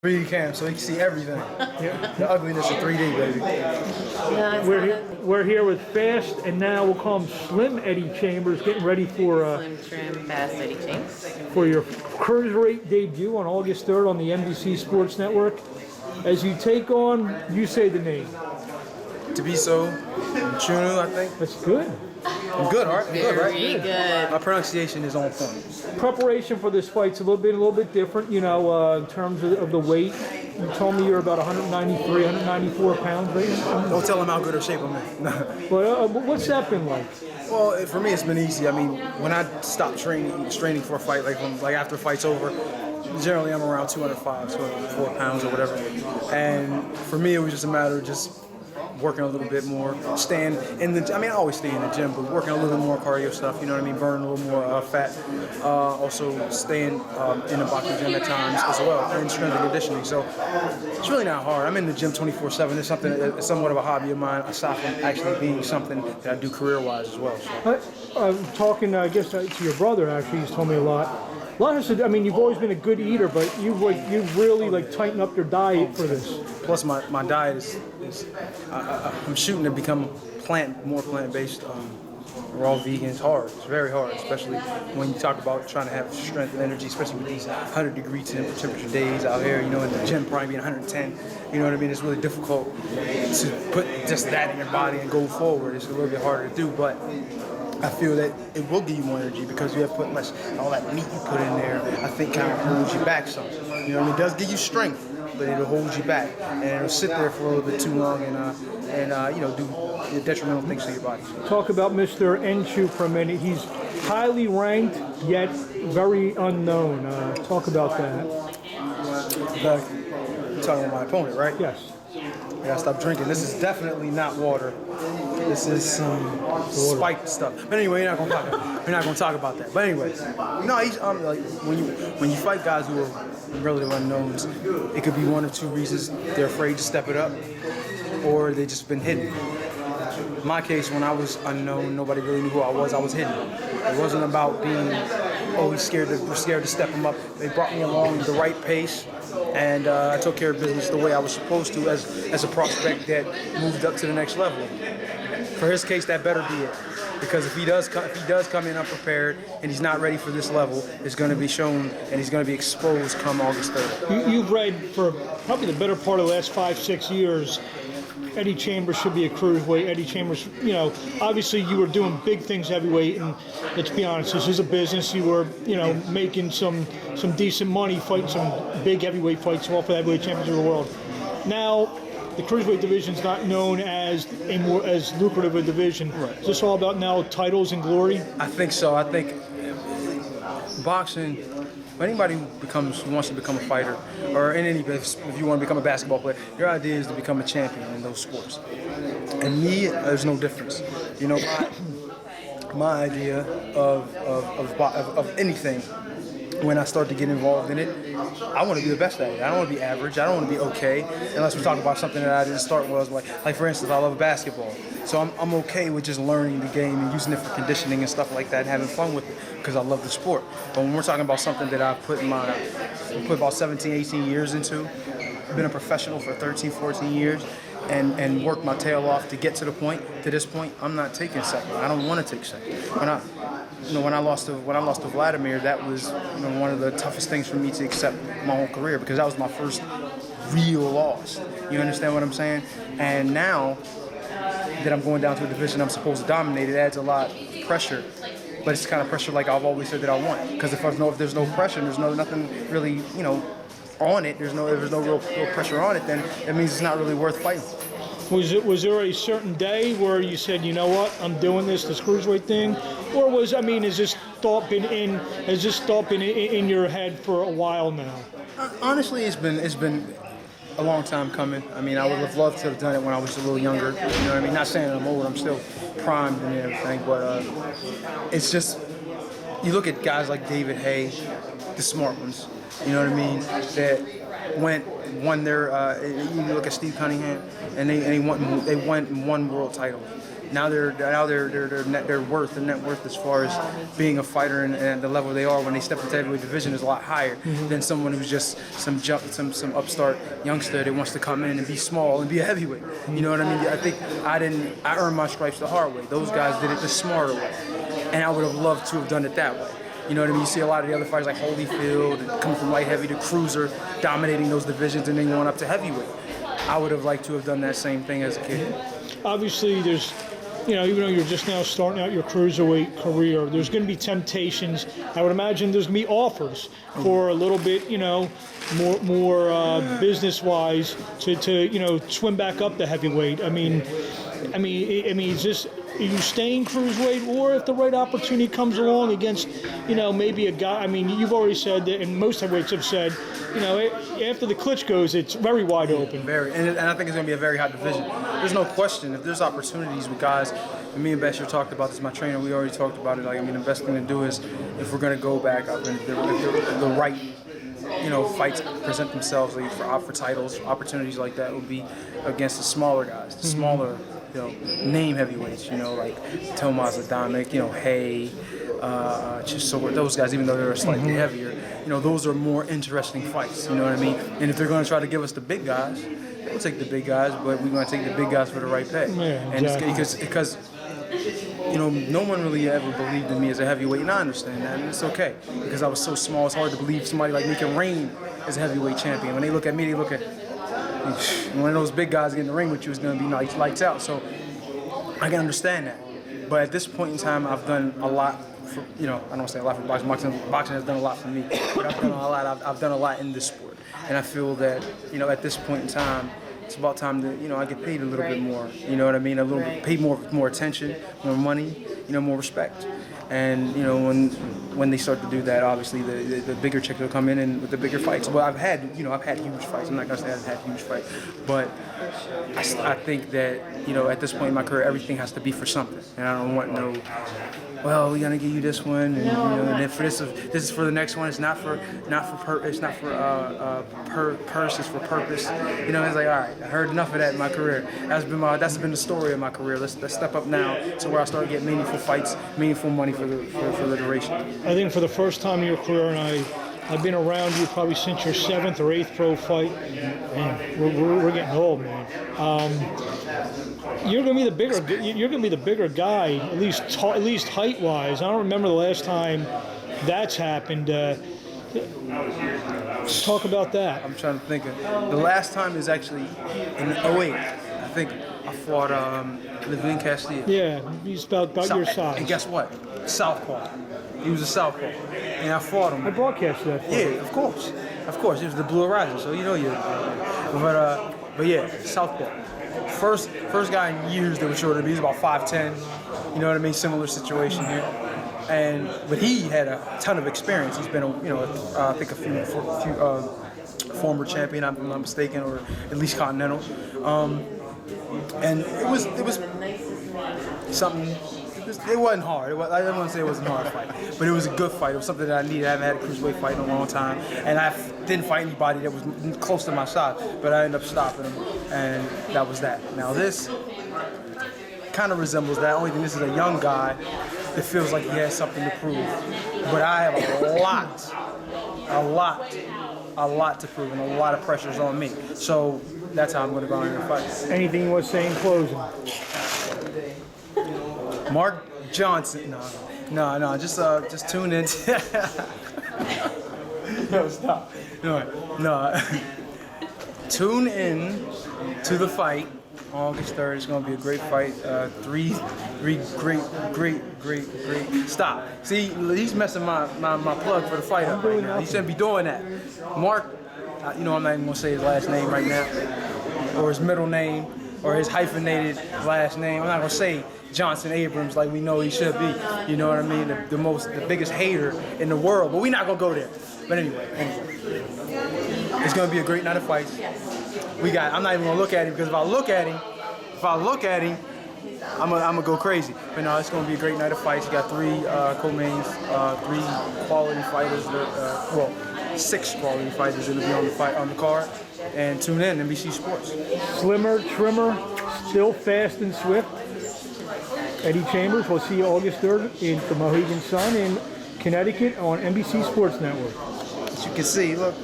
3D cam, so you can see everything. The ugliness of 3D, baby. Yeah, We're here with Fast, and now we'll call him Slim Eddie Chambers, getting ready for Slim Trim Fast Eddie Chambers. for your Cruiserweight debut on August 3rd on the NBC Sports Network. As you take on, you say the name. Thabisio Mchunu, I think. That's good. I'm good, right? I'm good, right? Very good. My pronunciation is on point. Preparation for this fight's a little bit different, you know, in terms of the weight. You told me you're about 193, 194 pounds, right? Don't tell them how good of shape I'm in. But what's that been like? Well, for me, it's been easy. I mean, when I stop training for a fight, like after a fight's over, generally I'm around 205, 204 pounds or whatever. And for me, it was just a matter of just working a little bit more, staying in the, I always stay in the gym, but working a little bit more cardio stuff, you know what I mean, burning a little more fat, also staying in the boxing gym at times as well, and strength and conditioning. So it's really not hard. I'm in the gym 24/7. It's somewhat of a hobby of mine, aside from actually being something that I do career-wise as well. So. Talking, I guess, to your brother, actually, he's told me a lot. A lot has to do, I mean, you've always been a good eater, but you've really tightened up your diet for this. Plus, my diet is I'm shooting to become more plant-based. Raw vegan. It's hard. It's very hard, especially when you talk about trying to have strength and energy, especially with these 100-degree temperature days out here. You know, in the gym probably being 110. You know what I mean? It's really difficult to put just that in your body and go forward. It's a little bit harder to do, but I feel that it will give you more energy because you have put less, all that meat you put in there, I think kind of holds you back some. You know what I mean? It does give you strength, but it'll hold you back. And it'll sit there for a little bit too long and you know, do detrimental things to your body. Talk about Mr. Mchunu for a minute. He's highly ranked, yet very unknown. Talk about that. You're talking about my opponent, right? Yes. I gotta stop drinking. This is definitely not water. This is some spiked stuff. But anyway, we're not gonna talk about that. But anyways, no, he's like when you fight guys who are relative unknowns, it could be one of two reasons: they're afraid to step it up, or they just been hidden. In my case, when I was unknown, nobody really knew who I was hidden. It wasn't about being always scared to step them up. They brought me along the right pace. And I took care of business the way I was supposed to as a prospect that moved up to the next level. For his case, that better be it. Because if he does come in unprepared and he's not ready for this level, it's going to be shown and he's going to be exposed come August 3rd. You've read for probably the better part of the last 5-6 years, Eddie Chambers should be a cruiserweight. Eddie Chambers, you know, obviously you were doing big things heavyweight, and let's be honest, this is a business. You were, you know, making some decent money, fighting some big heavyweight fights, all for the heavyweight champions of the world. Now, the cruiserweight division is not known as as lucrative a division. Right. Is this all about now titles and glory? I think so. I think boxing. Anybody who wants to become a fighter, or in any business, if you want to become a basketball player, your idea is to become a champion in those sports. And me, there's no difference. You know, my idea of anything, when I start to get involved in it, I want to be the best at it. I don't want to be average. I don't want to be okay, unless we're talking about something that I didn't start with. Like for instance, I love basketball. So I'm okay with just learning the game and using it for conditioning and stuff like that and having fun with it because I love the sport. But when we're talking about something that I've put about 17, 18 years into, I've been a professional for 13, 14 years and worked my tail off to get to this point, I'm not taking second. I don't want to take second. When I lost to Vladimir, that was one of the toughest things for me to accept my whole career because that was my first real loss. You understand what I'm saying? And now that I'm going down to a division I'm supposed to dominate, it adds a lot of pressure. But it's the kind of pressure like I've always said that I want. Because if there's no pressure, there's nothing really, on it. There's no real pressure on it. Then it means it's not really worth fighting. Was there a certain day where you said, you know what, I'm doing this cruiserweight thing, or has this thought been in your head for a while now? Honestly, it's been a long time coming. I mean, I would have loved to have done it when I was a little younger. You know what I mean? Not saying I'm old. I'm still primed and everything, but it's just you look at guys like David Hay, the smart ones. You know what I mean? That won their. You look at Steve Cunningham, and they won one world title. Now their net worth as far as being a fighter and the level they are when they step into the heavyweight division is a lot higher than someone who's just some upstart youngster that wants to come in and be small and be a heavyweight. You know what I mean? I think I earned my stripes the hard way. Those guys did it the smarter way, and I would have loved to have done it that way. You know what I mean? You see a lot of the other fighters like Holyfield coming from light heavy to cruiser, dominating those divisions and then going up to heavyweight. I would have liked to have done that same thing as a kid. Obviously, there's, even though you're just now starting out your cruiserweight career, there's going to be temptations. I would imagine there's going to be offers for a little bit, more business-wise to swim back up to heavyweight. I mean, is this? Are you staying cruiserweight, or if the right opportunity comes along against, maybe a guy? I mean, you've already said that, and most heavyweights have said, after the Klitschko's, it's very wide open. Very, and I think it's going to be a very hot division. There's no question. If there's opportunities with guys, and me and Bashir talked about this, my trainer, we already talked about it. The best thing to do is, if we're going to go back up, and if the right, fights present themselves for titles, opportunities like that would be against the smaller guys, the smaller. Name heavyweights, like Tomas Adamek, Hay, Chisora, those guys, even though they're slightly heavier, those are more interesting fights, you know what I mean? And if they're going to try to give us the big guys, we'll take the big guys, but we're going to take the big guys for the right pay. Yeah, and exactly. it's because no one really ever believed in me as a heavyweight, and I understand that, and it's okay, because I was so small, it's hard to believe somebody like me can reign as a heavyweight champion. When they look at me, they look at one of those big guys get in the ring with you is going to be lights out. So I can understand that. But at this point in time, I've done a lot for, I don't want to say a lot for boxing. Boxing has done a lot for me. But I've done a lot. I've done a lot in this sport. And I feel that, at this point in time, it's about time that, I get paid a little bit more. You know what I mean? A little bit, paid more attention, more money, more respect. And when they start to do that, obviously the bigger chicks will come in and with the bigger fights. Well, I've had huge fights. I'm not gonna say I've had huge fights, but I think that at this point in my career, everything has to be for something, and I don't want well, we're gonna give you this one, and and then for this is for the next one. It's not for purse. It's for purpose. It's like, all right, I heard enough of that in my career. That's been the story of my career. Let's step up now to where I start getting meaningful fights, meaningful money for the duration. I think for the first time in your career, and I've been around you probably since your 7th or 8th pro fight. Man, we're getting old, man. You're gonna be the bigger guy, at least height-wise. I don't remember the last time that's happened. Let's talk about that. I'm trying to think of the last time is actually in '08. I think I fought Levine Castillo. Yeah, he's about your size. And guess what? Southpaw. He was a southpaw, and I fought him. I broadcast that. Yeah, of course. He was the Blue Horizon, so you. But yeah, southpaw. First guy in years that was shorter than me. He was about 5'10". You know what I mean? Similar situation here. But he had a ton of experience. He's been I think a few former champion, if I'm not mistaken, or at least continental. And it was something. It wasn't hard. I don't want to say it wasn't a hard fight, but it was a good fight. It was something that I needed. I haven't had a cruiserweight fight in a long time, and I didn't fight anybody that was close to my size. But I ended up stopping him, and that was that. Now this kind of resembles that. Only thing, this is a young guy that feels like he has something to prove. But I have a lot to prove, and a lot of pressures on me. So that's how I'm going to go in and fight. Anything you want to say in closing? Mark Johnson. No. Just tune in. No, stop. No. Tune in to the fight. August 3rd. It's gonna be a great fight. Three great. Stop. See, he's messing my plug for the fight up right now. He shouldn't be doing that. Mark. I'm not even gonna say his last name right now, or his middle name, or his hyphenated last name. I'm not gonna say Johnson Abrams like we know he should be. You know what I mean? The biggest hater in the world. But we're not gonna go there. But anyway, it's gonna be a great night of fights. I'm not even gonna look at him, because if I look at him, I'm gonna go crazy. But no, it's gonna be a great night of fights. You got 3 co-mains, 3 quality fighters. 6 quality fighters gonna be on the card. And tune in, NBC Sports. Slimmer, trimmer, still fast and swift. Eddie Chambers. We'll see you August 3rd in the Mohegan Sun in Connecticut on NBC Sports Network. As you can see, look.